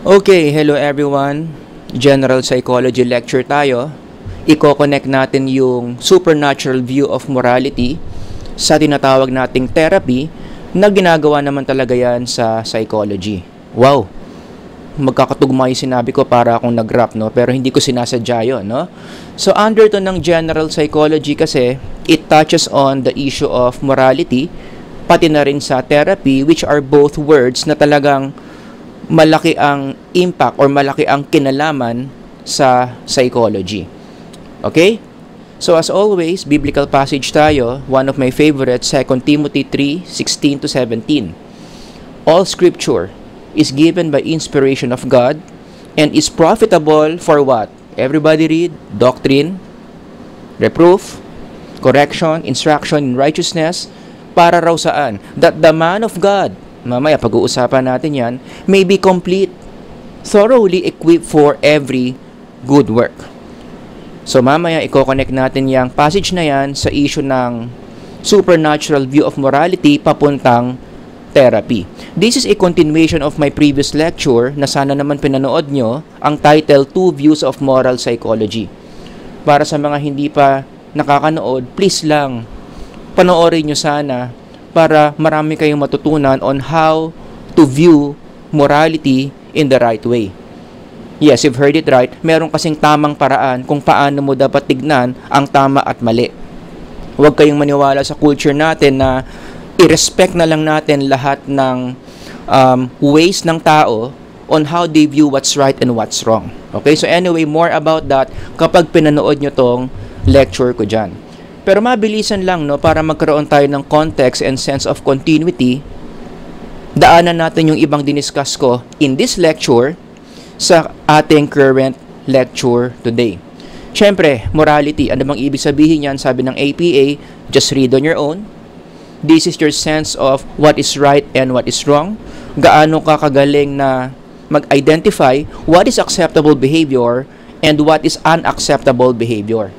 Okay, hello everyone. General Psychology lecture tayo. Iko-connect natin yung supernatural view of morality sa tinatawag nating therapy na ginagawa naman talaga yan sa psychology. Wow! Magkakatugma yung sinabi ko para akong nag-rap, no? Pero hindi ko sinasadya yun, no? So, under to ng general psychology kasi, it touches on the issue of morality, pati na rin sa therapy, which are both words na talagang malaki ang impact or malaki ang kinalaman sa psychology. Okay? So as always, biblical passage tayo. One of my favorites, 2 Timothy 3:16-17. All scripture is given by inspiration of God and is profitable for what? Everybody read. Doctrine, reproof, correction, instruction in righteousness. Para raw saan? That the man of God, mamaya pag-uusapan natin yan, may be complete, thoroughly equipped for every good work. So mamaya i-connect natin yung passage na yan sa issue ng supernatural view of morality papuntang therapy. This is a continuation of my previous lecture na sana naman pinanood nyo, ang title, Two Views of Moral Psychology. Para sa mga hindi pa nakakanood, please lang, panoorin nyo sana para marami kayong matutunan on how to view morality in the right way. Yes, you've heard it right. Meron kasing tamang paraan kung paano mo dapat tignan ang tama at mali. Huwag kayong maniwala sa culture natin na i-respect na lang natin lahat ng ways ng tao on how they view what's right and what's wrong. Okay, so anyway, more about that kapag pinanood nyo tong lecture ko dyan. Pero mabilisan lang, no, para magkaroon tayo ng context and sense of continuity, daanan natin yung ibang diniscuss ko in this lecture sa ating current lecture today. Siyempre, morality, ano bang ibig sabihin yan? Sabi ng APA, just read on your own. This is your sense of what is right and what is wrong. Gaano ka kagaling na mag-identify what is acceptable behavior and what is unacceptable behavior.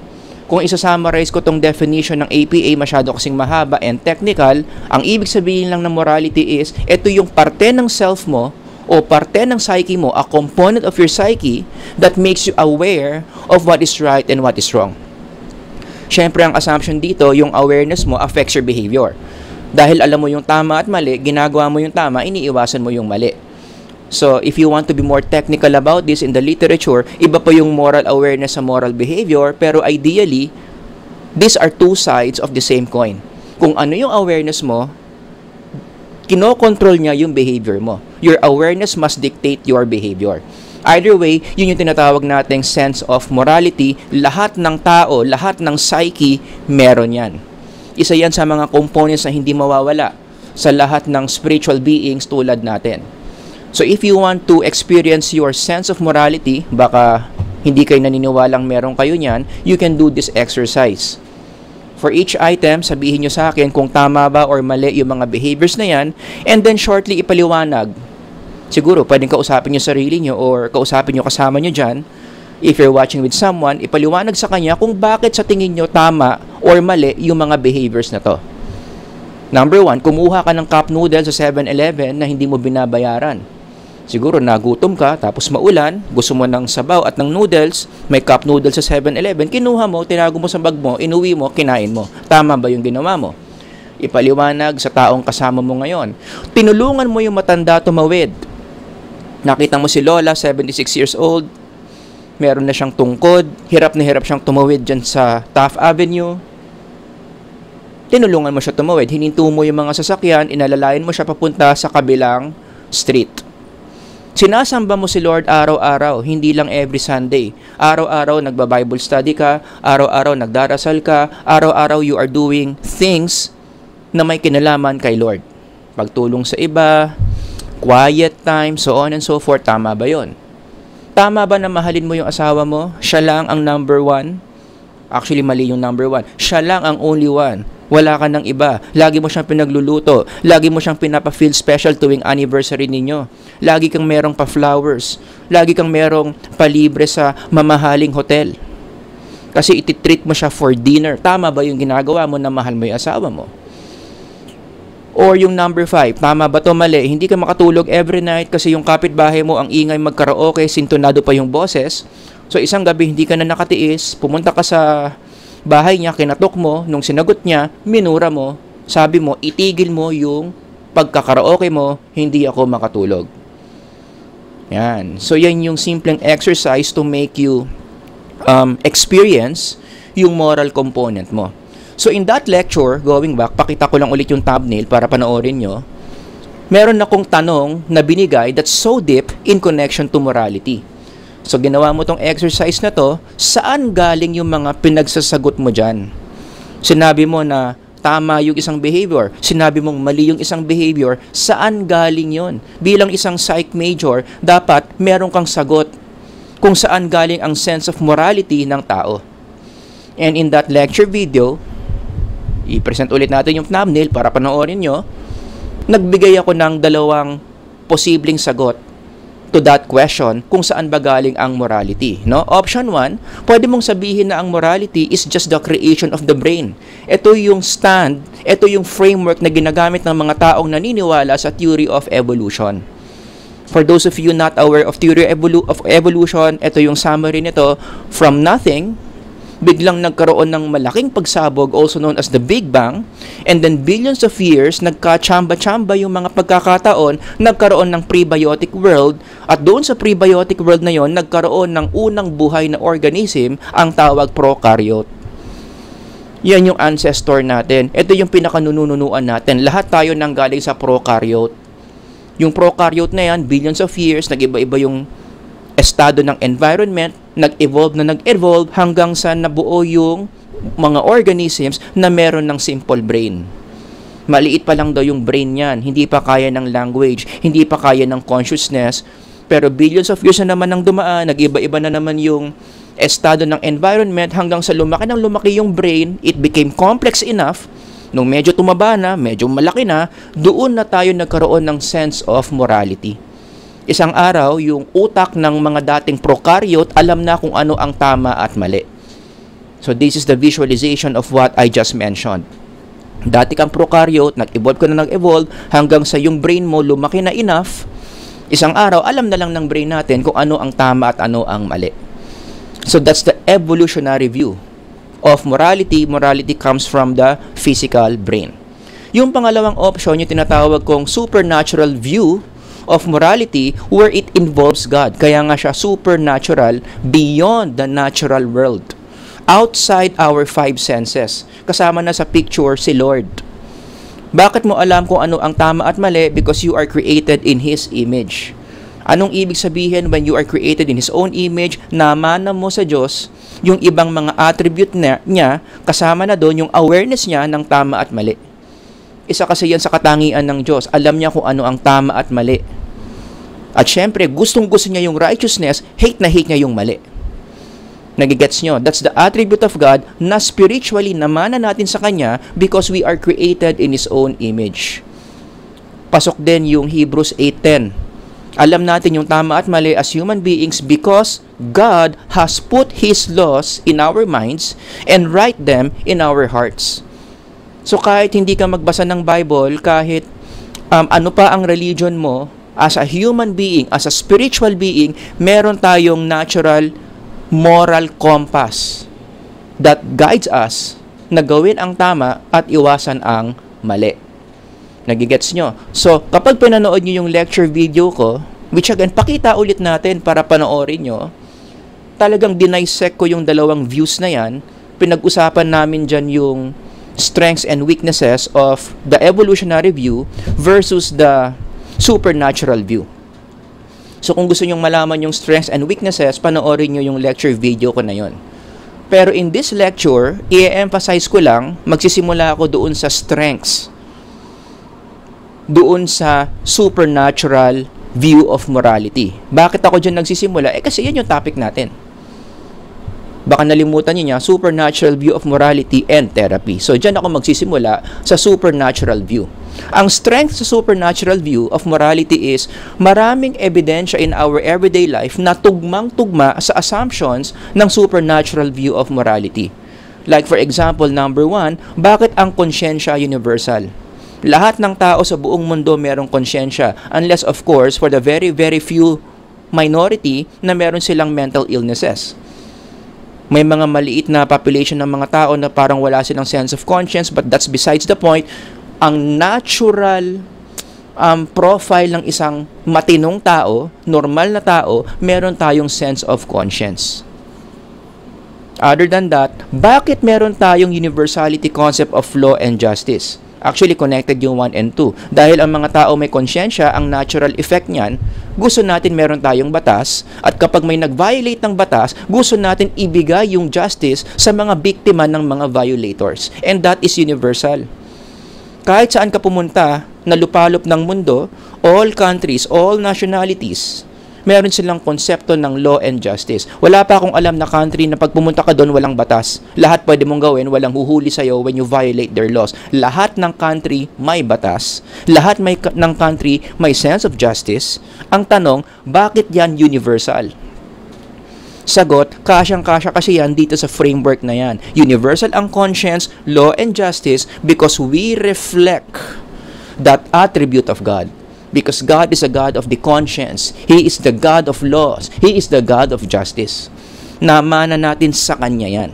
Kung isa-summarize ko tong definition ng APA, masyado kasing mahaba and technical, ang ibig sabihin lang ng morality is, ito yung parte ng self mo o parte ng psyche mo, a component of your psyche that makes you aware of what is right and what is wrong. Siyempre, ang assumption dito, yung awareness mo affects your behavior. Dahil alam mo yung tama at mali, ginagawa mo yung tama, iniiwasan mo yung mali. So, if you want to be more technical about this in the literature, iba pa yung moral awareness sa moral behavior, pero ideally, these are two sides of the same coin. Kung ano yung awareness mo, kinokontrol niya yung behavior mo. Your awareness must dictate your behavior. Either way, yun yung tinatawag nating sense of morality. Lahat ng tao, lahat ng psyche, meron yan. Isa yan sa mga components na hindi mawawala sa lahat ng spiritual beings tulad natin. So if you want to experience your sense of morality, baka hindi kayo naniniwalang meron kayo niyan, you can do this exercise. For each item, sabihin nyo sa akin kung tama ba or mali yung mga behaviors na yan, and then shortly ipaliwanag. Siguro, pwedeng kausapin nyo sarili nyo or kausapin nyo kasama nyo dyan. If you're watching with someone, ipaliwanag sa kanya kung bakit sa tingin nyo tama or mali yung mga behaviors na to. Number 1, kumuha ka ng cup noodles sa 7-Eleven na hindi mo binabayaran. Siguro nagutom ka, tapos maulan, gusto mo ng sabaw at ng noodles, may cup noodles sa 7-Eleven, kinuha mo, tinago mo sa bag mo, inuwi mo, kinain mo. Tama ba yung ginawa mo? Ipaliwanag sa taong kasama mo ngayon. Tinulungan mo yung matanda tumawid. Nakita mo si Lola, 76 years old, meron na siyang tungkod, hirap na hirap siyang tumawid dyan sa Taft Avenue. Tinulungan mo siya tumawid, hininto mo yung mga sasakyan, inalalayan mo siya papunta sa kabilang street. Sinasamba mo si Lord araw-araw, hindi lang every Sunday. Araw-araw nagba-Bible study ka, araw-araw nagdarasal ka, araw-araw you are doing things na may kinalaman kay Lord. Pagtulong sa iba, quiet time, so on and so forth. Tama ba yon? Tama ba na mahalin mo yung asawa mo? Siya lang ang number one? Actually, mali yung number one. Siya lang ang only one. Wala ka ng iba. Lagi mo siyang pinagluluto. Lagi mo siyang pinapa-feel special tuwing anniversary ninyo. Lagi kang merong pa-flowers. Lagi kang merong palibre sa mamahaling hotel. Kasi ititreat mo siya for dinner. Tama ba yung ginagawa mo na mahal mo yung asawa mo? Or yung number 5, tama ba to, mali? Hindi ka makatulog every night kasi yung kapitbahay mo ang ingay magkaraoke, sintonado pa yung boses. So isang gabi hindi ka na nakatiis, pumunta ka sa bahay niya, kinatok mo, nung sinagot niya, minura mo, sabi mo, itigil mo yung pagkakaraoke mo, hindi ako makatulog. Yan. So yan yung simpleng exercise to make you experience yung moral component mo. So in that lecture, going back, pakita ko lang ulit yung thumbnail para panoorin nyo. Meron akong tanong na binigay that's so deep in connection to morality. So ginawa mo tong exercise na to, saan galing yung mga pinagsasagot mo dyan? Sinabi mo na tama yung isang behavior, sinabi mong mali yung isang behavior, saan galing yon? Bilang isang psych major, dapat meron kang sagot kung saan galing ang sense of morality ng tao. And in that lecture video, i-present ulit natin yung thumbnail para panoorin nyo. Nagbigay ako ng dalawang posibleng sagot to that question kung saan ba galing ang morality. No? Option 1, pwede mong sabihin na ang morality is just the creation of the brain. Ito yung stand, ito yung framework na ginagamit ng mga taong naniniwala sa theory of evolution. For those of you not aware of theory of evolution, ito yung summary nito. From nothing, biglang nagkaroon ng malaking pagsabog, also known as the Big Bang, and then billions of years, nagka-chamba-chamba yung mga pagkakataon, nagkaroon ng prebiotic world, at doon sa prebiotic world na yon, nagkaroon ng unang buhay na organism, ang tawag prokaryote. Yan yung ancestor natin. Ito yung pinakanununuan natin. Lahat tayo nanggaling sa prokaryote. Yung prokaryote na yan, billions of years, nag-iba-iba yung estado ng environment, nag-evolve hanggang sa nabuo yung mga organisms na meron ng simple brain. Maliit pa lang daw yung brain niyan, hindi pa kaya ng language, hindi pa kaya ng consciousness, pero billions of years na naman ang dumaan, nag-iba-iba na naman yung estado ng environment hanggang sa lumaki yung brain, it became complex enough, nung medyo tumaba na, medyo malaki na, doon na tayo nagkaroon ng sense of morality. Isang araw, yung utak ng mga dating prokaryote alam na kung ano ang tama at mali. So this is the visualization of what I just mentioned. Dati kang prokaryote, nag-evolve ka na nag-evolve, hanggang sa yung brain mo lumaki na enough, isang araw, alam na lang ng brain natin kung ano ang tama at ano ang mali. So that's the evolutionary view of morality. Morality comes from the physical brain. Yung pangalawang option, yung tinatawag kong supernatural view of morality, where it involves God. Kaya nga siya supernatural, beyond the natural world, outside our five senses. Kasama na sa picture si Lord. Bakit mo alam kung ano ang tama at mali? Because you are created in His image. Anong ibig sabihin when you are created in His own image? Namana mo sa Diyos yung ibang mga attribute niya, kasama na doon yung awareness niya ng tama at mali. Isa kasi yan sa katangian ng Diyos. Alam niya kung ano ang tama at mali. At syempre, gustong-gusto niya yung righteousness, hate na hate niya yung mali. Nagigets nyo? That's the attribute of God na spiritually namana natin sa Kanya because we are created in His own image. Pasok din yung Hebrews 8:10. Alam natin yung tama at mali as human beings because God has put His laws in our minds and write them in our hearts. So kahit hindi ka magbasa ng Bible, kahit ano pa ang religion mo, as a human being, as a spiritual being, meron tayong natural moral compass that guides us na gawin ang tama at iwasan ang mali. Nagigets nyo? So, kapag pinanood nyo yung lecture video ko, which again, pakita ulit natin para panoorin nyo, talagang dinisect ko yung dalawang views na yan. Pinag-usapan namin dyan yung strengths and weaknesses of the evolutionary view versus the supernatural view. So kung gusto nyong malaman yung strengths and weaknesses, panoorin nyo yung lecture video ko na yon. Pero in this lecture, i-emphasize ko lang, magsisimula ako doon sa strengths, doon sa supernatural view of morality. Bakit ako dyan nagsisimula? Kasi yan yung topic natin. Baka nalimutan niyo niya, supernatural view of morality and therapy. So dyan ako magsisimula sa supernatural view. Ang strength sa supernatural view of morality is maraming ebidensya in our everyday life na tugmang-tugma sa assumptions ng supernatural view of morality. Like for example, number 1, bakit ang konsyensya universal? Lahat ng tao sa buong mundo merong konsyensya, unless of course for the very very few minority na meron silang mental illnesses. May mga maliit na population ng mga tao na parang wala silang sense of conscience, but that's besides the point. Ang natural profile ng isang matinong tao, normal na tao, meron tayong sense of conscience. Other than that, bakit meron tayong universality concept of law and justice? Actually, connected yung 1 and 2. Dahil ang mga tao may konsyensya, ang natural effect niyan, gusto natin meron tayong batas, at kapag may nag-violate ng batas, gusto natin ibigay yung justice sa mga biktima ng mga violators. And that is universal. Kahit saan ka pumunta na lupalop ng mundo, all countries, all nationalities, meron silang konsepto ng law and justice. Wala pa akong alam na country na pag pumunta ka doon walang batas. Lahat pwede mong gawin, walang huhuli sa'yo when you violate their laws. Lahat ng country may batas. Lahat ng country may sense of justice. Ang tanong, bakit yan universal? Sagot, kasyang-kasya kasi yan dito sa framework na yan. Universal ang conscience, law and justice because we reflect that attribute of God. Because God is a God of the conscience. He is the God of laws. He is the God of justice. Namana natin sa Kanya yan.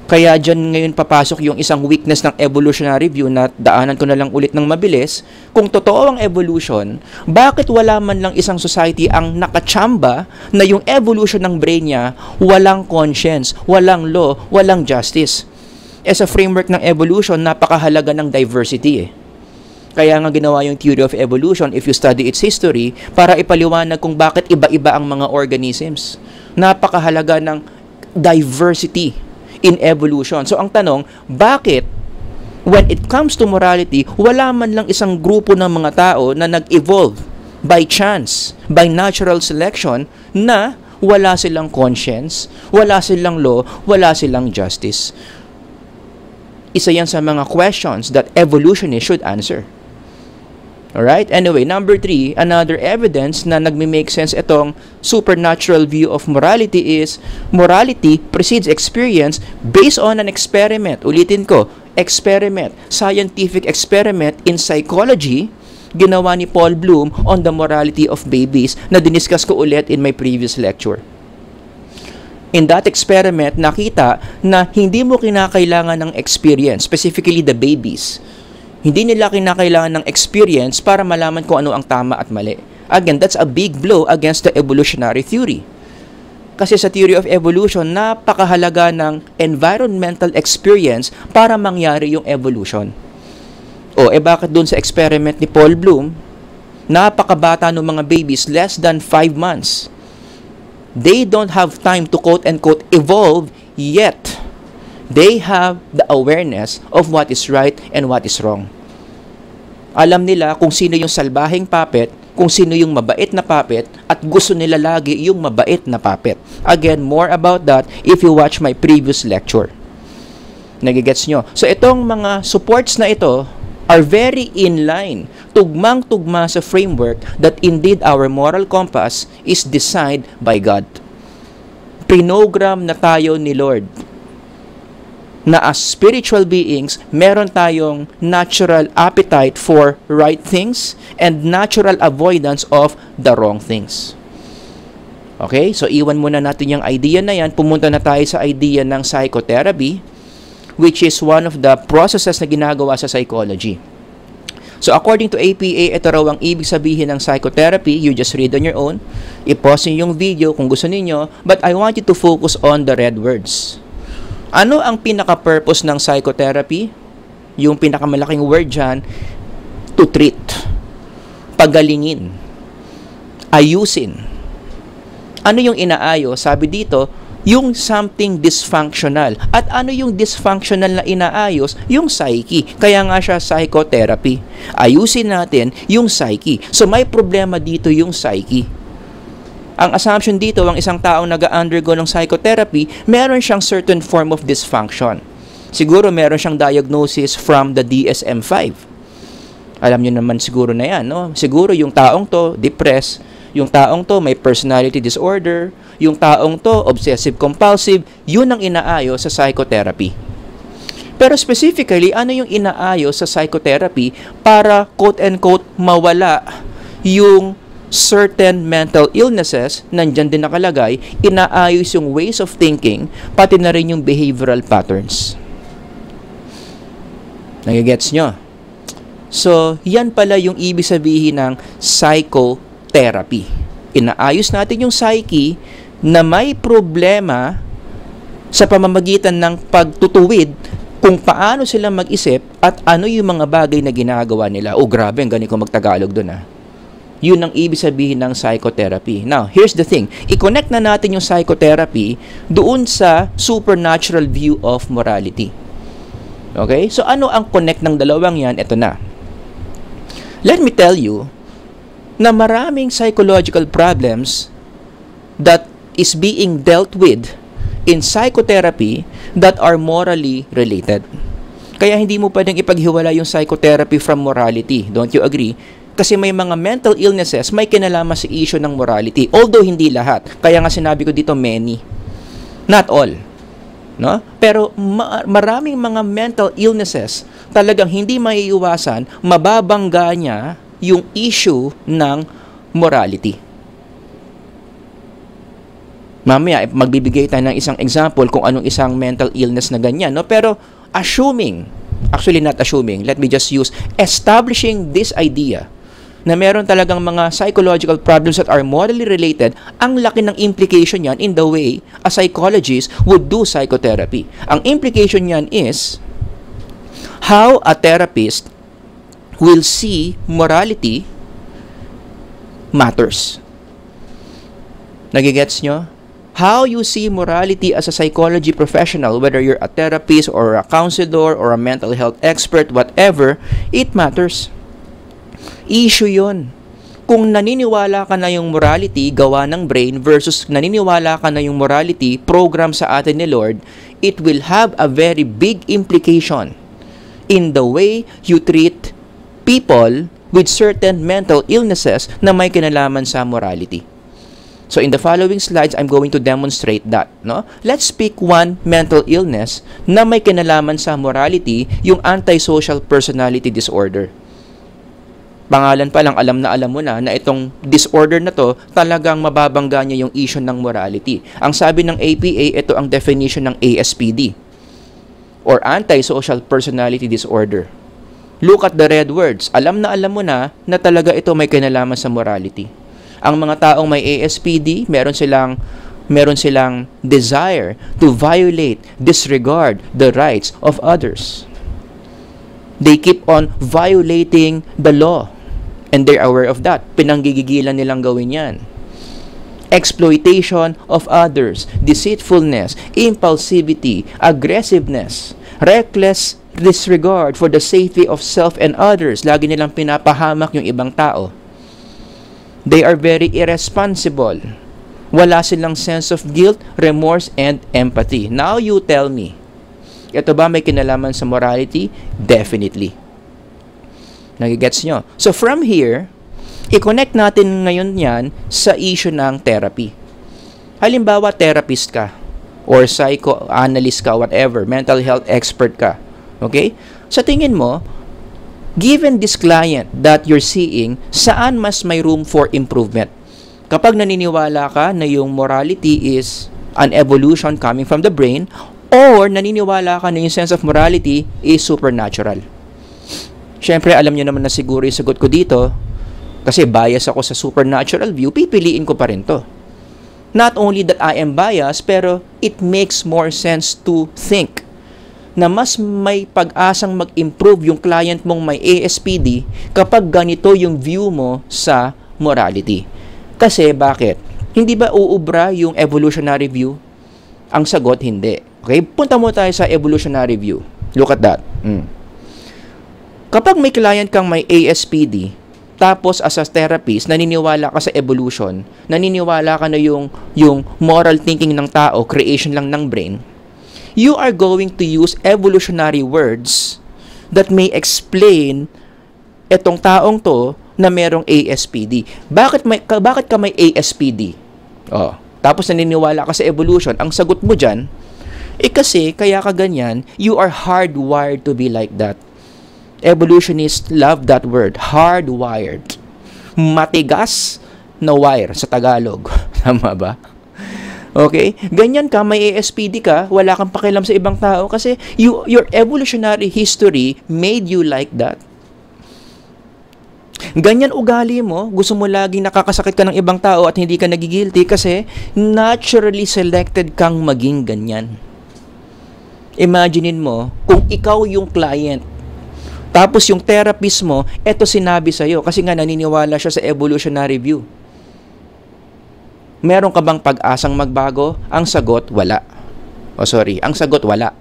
Kaya dyan ngayon papasok yung isang weakness ng evolutionary view na daanan ko na lang ulit ng mabilis. Kung totoo ang evolution, bakit wala man lang isang society ang nakachamba na yung evolution ng brain niya walang conscience, walang law, walang justice? Sa framework ng evolution, napakahalaga ng diversity Kaya nga ginawa yung theory of evolution, if you study its history, para ipaliwanag kung bakit iba-iba ang mga organisms. Napakahalaga ng diversity in evolution. So ang tanong, bakit when it comes to morality, wala man lang isang grupo ng mga tao na nag-evolve by chance, by natural selection, na wala silang conscience, wala silang law, wala silang justice? Isa yan sa mga questions that evolutionists should answer. Alright? Anyway, number 3, another evidence na nagme-make sense itong supernatural view of morality is morality precedes experience based on an experiment. Ulitin ko, experiment, scientific experiment in psychology ginawa ni Paul Bloom on the morality of babies na diniscuss ko ulit in my previous lecture. In that experiment, nakita na hindi mo kinakailangan ng experience, specifically the babies. Hindi nila kinakailangan ng experience para malaman kung ano ang tama at mali. Again, that's a big blow against the evolutionary theory. Kasi sa theory of evolution, napakahalaga ng environmental experience para mangyari yung evolution. Bakit dun sa experiment ni Paul Bloom, napakabata ng mga babies, less than 5 months. They don't have time to quote-unquote evolve, yet they have the awareness of what is right and what is wrong. Alam nila kung sino yung salbahing puppet, kung sino yung mabait na puppet, at gusto nila lagi yung mabait na puppet. Again, more about that if you watch my previous lecture. Nagigets nyo? So itong mga supports na ito are very in line, tugmang-tugma sa framework that indeed our moral compass is designed by God. Pinogram na tayo ni Lord na as spiritual beings, meron tayong natural appetite for right things and natural avoidance of the wrong things. Okay? So, iwan muna natin yung idea na yan. Pumunta na tayo sa idea ng psychotherapy, which is one of the processes na ginagawa sa psychology. So, according to APA, ito raw ang ibig sabihin ng psychotherapy. You just read on your own. I-pause nyo yung video kung gusto ninyo. But I want you to focus on the red words. Ano ang pinaka-purpose ng psychotherapy? Yung pinakamalaking word dyan, to treat. Pagalingin. Ayusin. Ano yung inaayos? Sabi dito, yung something dysfunctional. At ano yung dysfunctional na inaayos? Yung psyche. Kaya nga siya psychotherapy. Ayusin natin yung psyche. So may problema dito yung psyche. Ang assumption dito, ang isang taong nag-undergo ng psychotherapy, meron siyang certain form of dysfunction. Siguro meron siyang diagnosis from the DSM-5. Alam niyo naman siguro na yan, no? Siguro yung taong to, depressed. Yung taong to, may personality disorder. Yung taong to, obsessive-compulsive. Yun ang inaayo sa psychotherapy. Pero specifically, ano yung inaayos sa psychotherapy para quote-unquote mawala yung certain mental illnesses, nandyan din nakalagay, inaayos yung ways of thinking, pati na rin yung behavioral patterns. Nagigets nyo? So, yan pala yung ibig sabihin ng psychotherapy. Inaayos natin yung psyche na may problema sa pamamagitan ng pagtutuwid kung paano sila mag-isip at ano yung mga bagay na ginagawa nila. Oh, grabe, ang galing ko magtagalog doon Yun ang ibig sabihin ng psychotherapy. Now, here's the thing. I-connect na natin yung psychotherapy doon sa supernatural view of morality. Okay? So, ano ang connect ng dalawang yan? Ito na. Let me tell you na maraming psychological problems that is being dealt with in psychotherapy that are morally related. Kaya hindi mo pwedeng ipaghiwala yung psychotherapy from morality. Don't you agree? Kasi may mga mental illnesses may kinalaman sa issue ng morality. Although hindi lahat. Kaya nga sinabi ko dito many. Not all. No? Pero maraming mga mental illnesses talagang hindi maiiwasan, mababangga niya yung issue ng morality. Mamaya, magbibigay tayo ng isang example kung anong isang mental illness na ganyan. No? Pero actually not assuming, let me just use establishing this idea na meron talagang mga psychological problems that are morally related, ang laki ng implication yan in the way a psychologist would do psychotherapy. Ang implication yan is how a therapist will see morality matters. Nagigets nyo? How you see morality as a psychology professional, whether you're a therapist or a counselor or a mental health expert, whatever, it matters. Issue yon. Kung naniniwala ka na yung morality gawa ng brain versus naniniwala ka na yung morality program sa atin ni Lord, it will have a very big implication in the way you treat people with certain mental illnesses na may kinalaman sa morality. So in the following slides, I'm going to demonstrate that. No? Let's pick one mental illness na may kinalaman sa morality, yung antisocial personality disorder. Pangalan pa lang, alam na alam mo na itong disorder na to talagang mababangga niya yung issue ng morality. Ang sabi ng APA, ito ang definition ng ASPD or antisocial personality disorder. Look at the red words. Alam na alam mo na talaga ito may kinalaman sa morality. Ang mga taong may ASPD, meron silang desire to violate, disregard the rights of others. They keep on violating the law. And they're aware of that. Pinanggigigilan nilang gawin yan. Exploitation of others, deceitfulness, impulsivity, aggressiveness, reckless disregard for the safety of self and others. Lagi nilang pinapahamak yung ibang tao. They are very irresponsible. Wala silang sense of guilt, remorse, and empathy. Now you tell me, ito ba may kinalaman sa morality? Definitely. Nagigets nyo? So from here, i-connect natin ngayon yan sa issue ng therapy. Halimbawa, therapist ka or psychoanalyst ka, whatever, mental health expert ka. Okay? Sa tingin mo, given this client that you're seeing, saan mas may room for improvement? Kapag naniniwala ka na yung morality is an evolution coming from the brain, or naniniwala ka na yung sense of morality is supernatural. Siyempre, alam nyo naman na siguro yung sagot ko dito, kasi bias ako sa supernatural view, pipiliin ko pa rin to. Not only that I am biased, pero it makes more sense to think na mas may pag-asang mag-improve yung client mong may ASPD kapag ganito yung view mo sa morality. Kasi bakit? Hindi ba uubra yung evolutionary view? Ang sagot, hindi. Okay? Punta mo tayo sa evolutionary view. Look at that. Kapag may client kang may ASPD, tapos as a therapist, naniniwala ka sa evolution, naniniwala ka na yung moral thinking ng tao, creation lang ng brain, you are going to use evolutionary words that may explain etong taong to na merong ASPD. Bakit ka may ASPD? Tapos naniniwala ka sa evolution. Ang sagot mo dyan, Kasi, kaya ka ganyan, you are hardwired to be like that. Evolutionists love that word, hardwired. Matigas na wire sa Tagalog. Tama ba? Okay? Ganyan ka, may ASPD ka, wala kang pakialam sa ibang tao kasi your evolutionary history made you like that. Ganyan ugali mo, gusto mo laging nakakasakit ka ng ibang tao at hindi ka nagigilty kasi naturally selected kang maging ganyan. Imaginein mo, kung ikaw yung client, tapos yung therapist mo, eto sinabi sa'yo kasi nga naniniwala siya sa evolutionary view. Meron ka bang pag-asang magbago? Ang sagot, wala. Ang sagot, wala.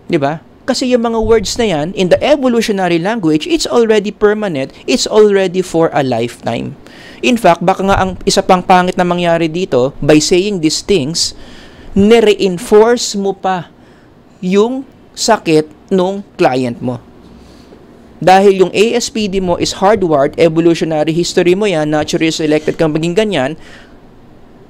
Diba? Kasi yung mga words na yan, in the evolutionary language, it's already permanent, it's already for a lifetime. In fact, baka nga ang isa pang pangit na mangyari dito, by saying these things, nire-enforce mo pa yung sakit nung client mo. Dahil yung ASPD mo is hardwired, evolutionary history mo yan, naturally selected kang maging ganyan,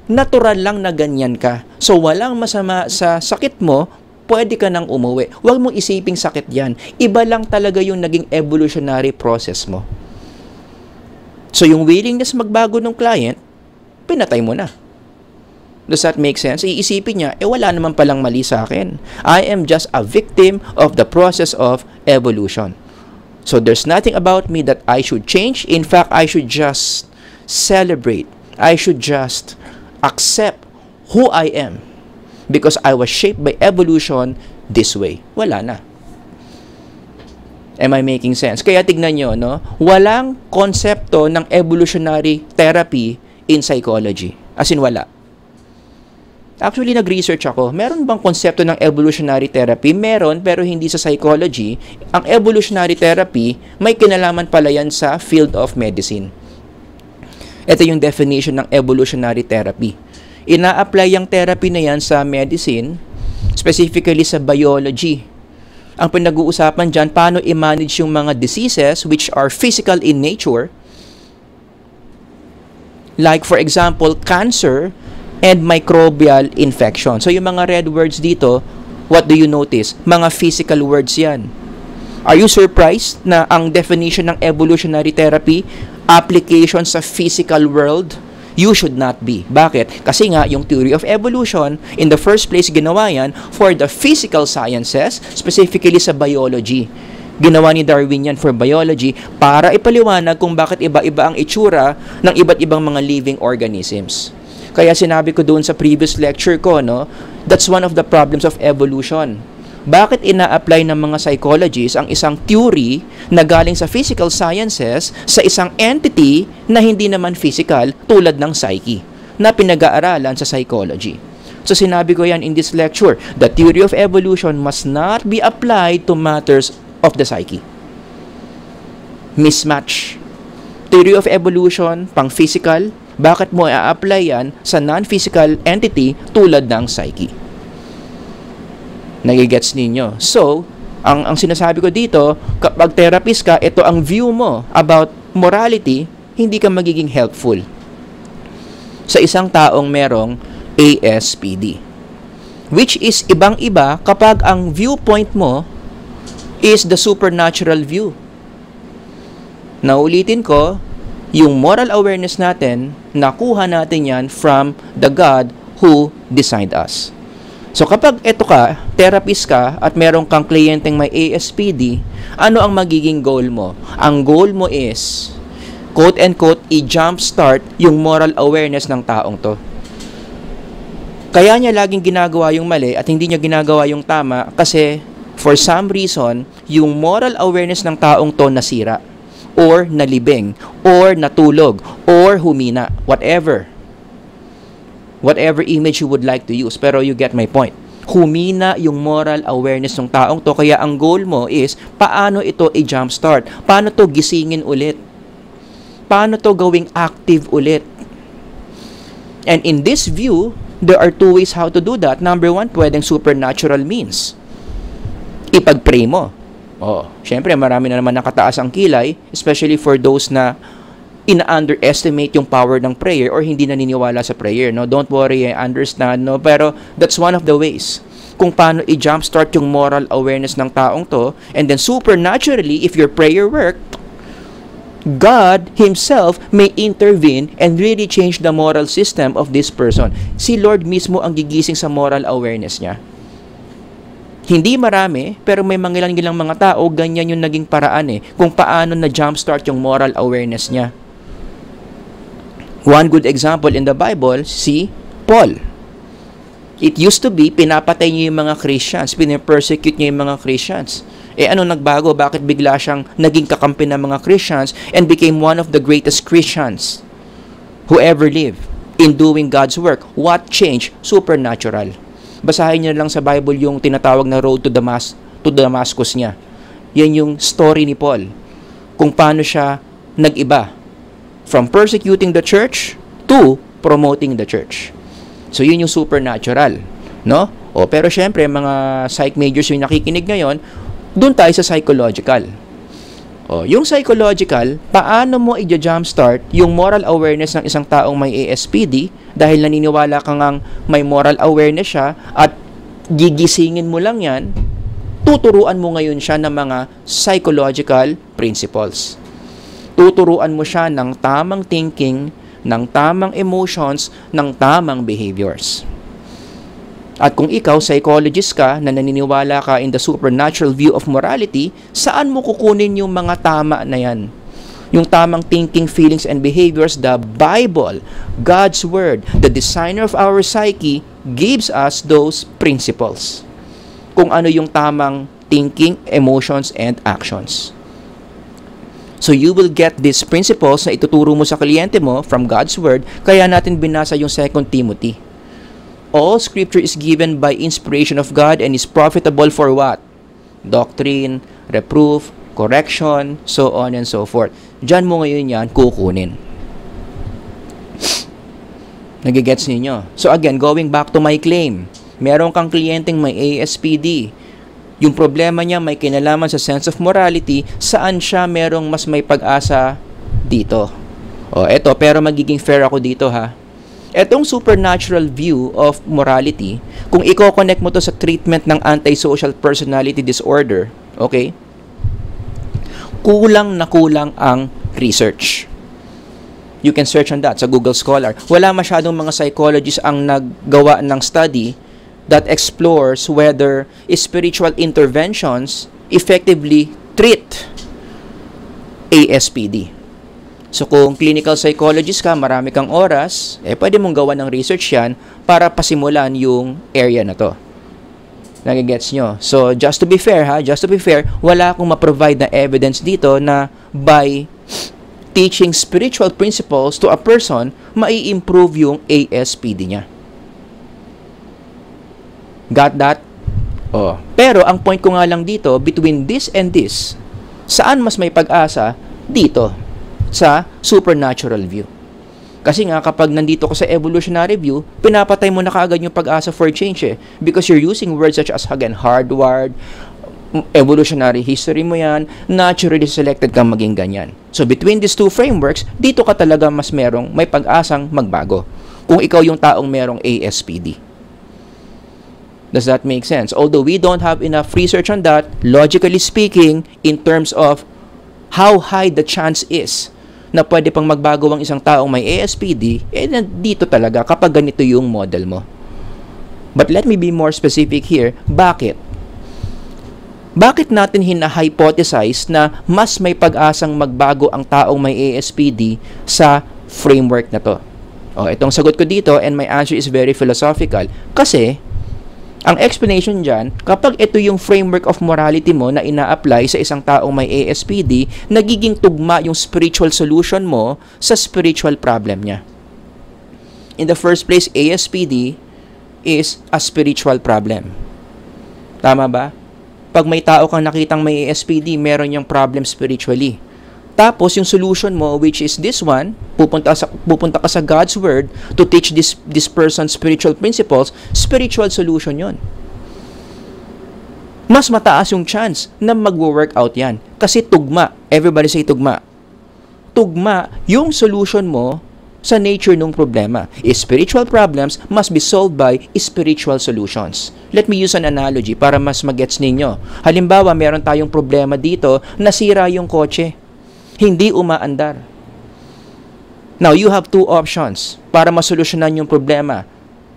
natural lang na ganyan ka. So, walang masama sa sakit mo, pwede ka nang umuwi. Huwag mong isiping sakit yan. Iba lang talaga yung naging evolutionary process mo. So, yung willingness magbago ng client, pinatay mo na. Does that make sense? Iisipin niya, wala naman palang mali sa akin. I am just a victim of the process of evolution. So, there's nothing about me that I should change. In fact, I should just celebrate. I should just accept who I am. Because I was shaped by evolution this way. Wala na. Am I making sense? Kaya tignan nyo, no? Walang konsepto ng evolutionary therapy in psychology. As in, wala. Actually, nag-research ako. Meron bang konsepto ng evolutionary therapy? Meron, pero hindi sa psychology. Ang evolutionary therapy, may kinalaman pala yan sa field of medicine. Ito yung definition ng evolutionary therapy. Ina-apply yung therapy na yan sa medicine, specifically sa biology. Ang pinag-uusapan dyan, paano i-manage yung mga diseases which are physical in nature. Like for example, cancer and microbial infection. So yung mga red words dito, what do you notice? Mga physical words yan. Are you surprised na ang definition ng evolutionary therapy, application sa physical world? You should not be. Bakit? Kasi nga, yung theory of evolution, in the first place, ginawa yan for the physical sciences, specifically sa biology. Ginawa ni Darwin yan for biology para ipaliwanag kung bakit iba-iba ang itsura ng iba't ibang mga living organisms. Kaya sinabi ko doon sa previous lecture ko, no, that's one of the problems of evolution. Bakit ina-apply ng mga psychologists ang isang theory na galing sa physical sciences sa isang entity na hindi naman physical tulad ng psyche na pinag-aaralan sa psychology? So sinabi ko yan in this lecture, the theory of evolution must not be applied to matters of the psyche. Mismatch. Theory of evolution, pang physical, bakit mo i-apply yan sa non-physical entity tulad ng psyche? Nagigets ninyo. So, ang sinasabi ko dito, kapag therapist ka, ito ang view mo about morality, hindi ka magiging helpful sa isang taong merong ASPD. Which is ibang-iba kapag ang viewpoint mo is the supernatural view. Naulitin ko, yung moral awareness natin, nakuha natin yan from the God who designed us. So kapag eto ka, therapist ka, at meron kang kliyenteng may ASPD, ano ang magiging goal mo? Ang goal mo is, quote-unquote, i-jumpstart yung moral awareness ng taong to. Kaya niya laging ginagawa yung mali at hindi niya ginagawa yung tama kasi for some reason, yung moral awareness ng taong to nasira, or nalibing, or natulog, or humina, whatever. Whatever image you would like to use. Pero you get my point. Humina yung moral awareness ng taong to. Kaya ang goal mo is, paano ito i-jumpstart? Paano to gisingin ulit? Paano to gawing active ulit? And in this view, there are two ways how to do that. Number one, pwedeng supernatural means. Ipag-pray mo. Syempre, marami na naman nakataas ang kilay, especially for those na ina-underestimate yung power ng prayer or hindi naniniwala sa prayer, no? Don't worry, I understand, no? Pero that's one of the ways kung paano i-jumpstart yung moral awareness ng taong to, and then supernaturally, if your prayer worked, God Himself may intervene and really change the moral system of this person. Si Lord mismo ang gigising sa moral awareness niya. Hindi marami, pero may mangilan-gilang mga tao, ganyan yung naging paraan kung paano na jumpstart yung moral awareness niya. One good example in the Bible, si Paul. It used to be, pinapatay niya yung mga Christians, pinapersecute niya yung mga Christians. Ano nagbago? Bakit bigla siyang naging kakampi ng mga Christians and became one of the greatest Christians who ever lived in doing God's work? What changed? Supernatural. Basahin niyo lang sa Bible yung tinatawag na road to Damascus niya. Yan yung story ni Paul. Kung paano siya nag-iba. From persecuting the church to promoting the church. So, yun yung supernatural. No? Pero syempre, mga psych majors yung nakikinig ngayon, doon tayo sa psychological. Yung psychological, paano mo i-jumpstart yung moral awareness ng isang taong may ASPD dahil naniniwala kang may moral awareness siya at gigisingin mo lang yan, tuturuan mo ngayon siya ng mga psychological principles. Tuturuan mo siya ng tamang thinking, ng tamang emotions, ng tamang behaviors. At kung ikaw, psychologist ka, na naniniwala ka in the supernatural view of morality, saan mo kukunin yung mga tama na yan? Yung tamang thinking, feelings, and behaviors, the Bible, God's Word, the designer of our psyche, gives us those principles. Kung ano yung tamang thinking, emotions, and actions. So you will get these principles na ituturo mo sa kliyente mo from God's Word, kaya natin binasa yung 2 Timothy. All Scripture is given by inspiration of God and is profitable for what? Doctrine, reproof, correction, so on and so forth. Diyan mo ngayon yan kukunin. Nagigets ninyo? So again, going back to my claim, meron kang kliyenteng may ASPD. Yung problema niya may kinalaman sa sense of morality, saan siya merong mas may pag-asa dito. Eto, pero magiging fair ako dito ha. Etong supernatural view of morality, kung i-connect mo to sa treatment ng antisocial personality disorder, okay? Kulang na kulang ang research. You can search on that sa Google Scholar. Wala masyadong mga psychologists ang naggawa ng study that explores whether spiritual interventions effectively treat ASPD. So kung clinical psychologist ka, marami kang oras, pwede mong gawa ng research yan para pasimulan yung area na to. Nagigets nyo? So just to be fair, wala akong ma-provide na evidence dito na by teaching spiritual principles to a person, mai-improve yung ASPD niya. Got that? Pero ang point ko nga lang dito, between this and this, saan mas may pag-asa? Dito, sa supernatural view. Kasi nga, kapag nandito ka sa evolutionary view, pinapatay mo na kaagad yung pag-asa for change because you're using words such as, again, hardwired, evolutionary history mo yan, naturally selected kang maging ganyan. So, between these two frameworks, dito ka talaga mas may pag-asang magbago. Kung ikaw yung taong merong ASPD. Does that make sense? Although we don't have enough research on that, logically speaking, in terms of how high the chance is na pwede pang magbago ang isang taong may ASPD, dito talaga kapag ganito yung model mo. But let me be more specific here. Bakit? Bakit natin hina-hypothesize na mas may pag-asang magbago ang taong may ASPD sa framework na to? Itong sagot ko dito, and my answer is very philosophical. Kasi, ang explanation dyan, kapag ito yung framework of morality mo na ina-apply sa isang taong may ASPD, nagiging tugma yung spiritual solution mo sa spiritual problem niya. In the first place, ASPD is a spiritual problem. Tama ba? Pag may tao kang nakitang may ASPD, meron yung problem spiritually. Tapos, yung solution mo, which is this one, pupunta ka sa God's Word to teach this person spiritual principles, spiritual solution yon. Mas mataas yung chance na mag-work out yan. Kasi tugma. Everybody say tugma. tugma yung solution mo sa nature ng problema. Spiritual problems must be solved by spiritual solutions. Let me use an analogy para mas magets ninyo. Halimbawa, meron tayong problema dito, nasira yung kotse. Hindi umaandar. Now, you have two options para masolusyonan yung problema.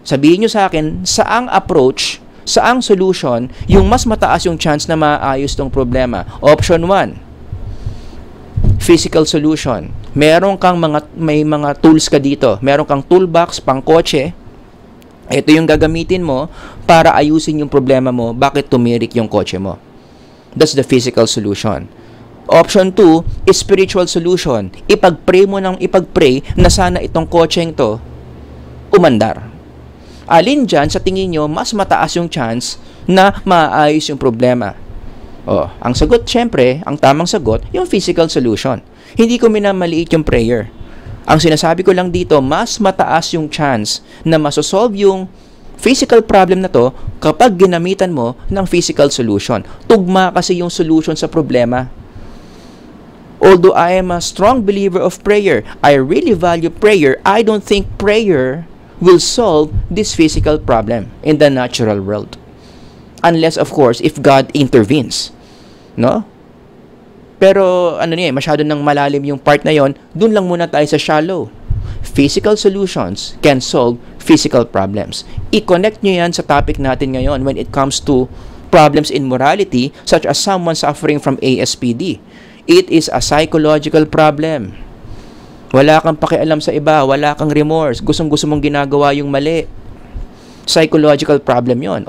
Sabihin nyo sa akin, saang approach, saang solution, yung mas mataas yung chance na maayos tong problema. Option 1, physical solution. Meron kang may mga tools ka dito. Meron kang toolbox, pang kotse. Ito yung gagamitin mo para ayusin yung problema mo, bakit tumirik yung kotse mo. That's the physical solution. Option 2 is spiritual solution. Ipag-pray mo ng ipag-pray na sana itong kotseng to umandar. Alin dyan sa tingin nyo mas mataas yung chance na maayos yung problema? Ang sagot, syempre, ang tamang sagot, yung physical solution. Hindi ko minamaliit yung prayer. Ang sinasabi ko lang dito, mas mataas yung chance na masosolve yung physical problem na to kapag ginamitan mo ng physical solution. Tugma kasi yung solution sa problema. Although I am a strong believer of prayer, I really value prayer, I don't think prayer will solve this physical problem in the natural world. Unless, of course, if God intervenes. No? Pero, masyado nang malalim yung part na yon, dun lang muna tayo sa shallow. Physical solutions can solve physical problems. I-connect nyo yan sa topic natin ngayon when it comes to problems in morality, such as someone suffering from ASPD. It is a psychological problem. Wala kang pakialam sa iba, wala kang remorse, gustong-gusto mong ginagawa yung mali. Psychological problem yon.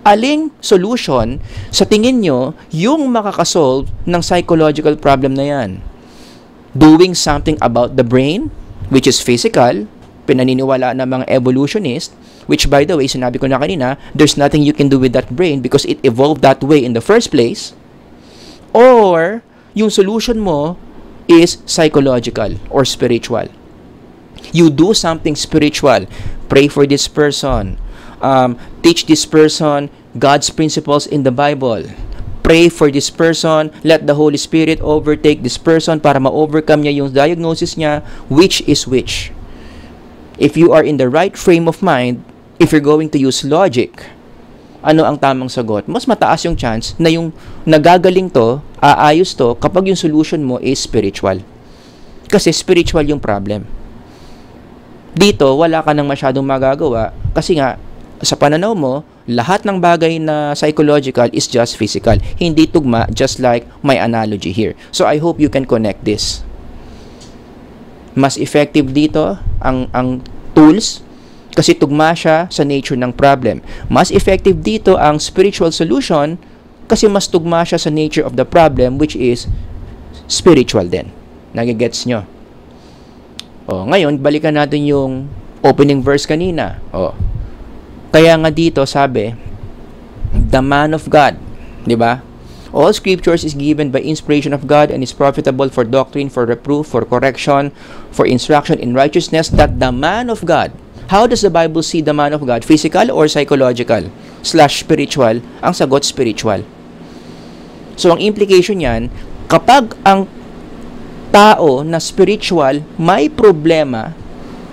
Aling solution sa tingin nyo yung makakasolve ng psychological problem na yan? Doing something about the brain, which is physical, pinaniniwala ng mga evolutionist, which by the way, sinabi ko na kanina, there's nothing you can do with that brain because it evolved that way in the first place. Or, yung solution mo is psychological or spiritual. You do something spiritual. Pray for this person. Teach this person God's principles in the Bible. Pray for this person. Let the Holy Spirit overtake this person para ma-overcome niya yung diagnosis niya, which is which. If you are in the right frame of mind, if you're going to use logic, ano ang tamang sagot? Mas mataas yung chance na yung nagagaling to, aayos to, kapag yung solution mo is spiritual. Kasi spiritual yung problem. Dito, wala ka nang masyadong magagawa kasi nga, sa pananaw mo, lahat ng bagay na psychological is just physical. Hindi tugma, just like my analogy here. So, I hope you can connect this. Mas effective dito ang tools kasi tugma siya sa nature ng problem. Mas effective dito ang spiritual solution kasi mas tugma siya sa nature of the problem, which is spiritual din. Nagigets nyo? Ngayon, balikan natin yung opening verse kanina. Kaya nga dito sabi, the man of God, di ba? All scriptures is given by inspiration of God and is profitable for doctrine, for reproof, for correction, for instruction in righteousness, that the man of God. How does the Bible see the man of God? Physical or psychological? /spiritual? Ang sagot, spiritual. So, ang implication yan, kapag ang tao na spiritual may problema,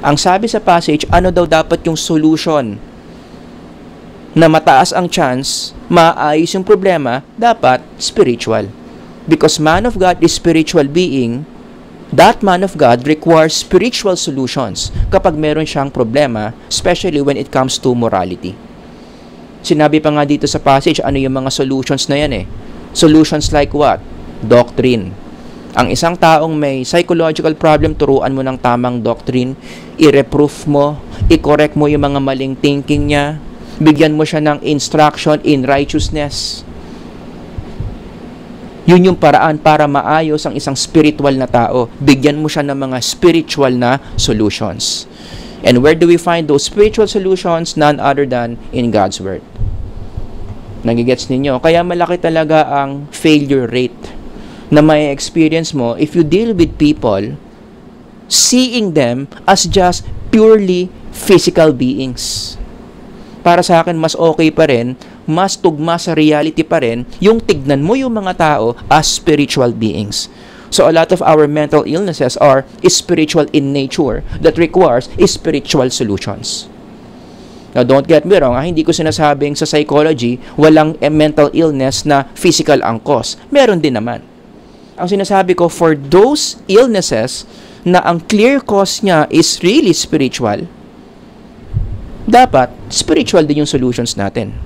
ang sabi sa passage, ano daw dapat yung solution na mataas ang chance maayos yung problema, dapat spiritual. Because man of God is spiritual being, that man of God requires spiritual solutions kapag meron siyang problema, especially when it comes to morality. Sinabi pa nga dito sa passage, ano yung mga solutions na yan Solutions like what? Doctrine. Ang isang taong may psychological problem, turuan mo ng tamang doctrine, i-reproof mo, i-correct mo yung mga maling thinking niya, bigyan mo siya ng instruction in righteousness. Yun yung paraan para maayos ang isang spiritual na tao. Bigyan mo siya ng mga spiritual na solutions. And where do we find those spiritual solutions? None other than in God's Word. Nagigets ninyo? Kaya malaki talaga ang failure rate na may experience mo if you deal with people seeing them as just purely physical beings. Para sa akin, mas okay pa rin, mas tugma sa reality pa rin, yung tignan mo yung mga tao as spiritual beings. So a lot of our mental illnesses are spiritual in nature that requires spiritual solutions. Now, don't get me wrong, hindi ko sinasabing sa psychology walang mental illness na physical ang cause. Meron din naman. Ang sinasabi ko, for those illnesses na ang clear cause niya is really spiritual, dapat spiritual din yung solutions natin.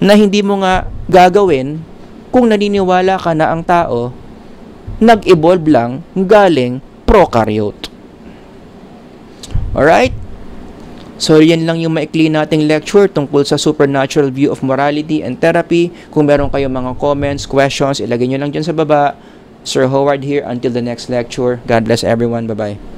Na hindi mo nga gagawin kung naniniwala ka na ang tao nag-evolve lang galing prokaryote. Alright? So, yan lang yung maikli nating lecture tungkol sa supernatural view of morality and therapy. Kung meron kayong mga comments, questions, ilagay nyo lang dyan sa baba. Sir Howard here. Until the next lecture. God bless everyone. Bye-bye.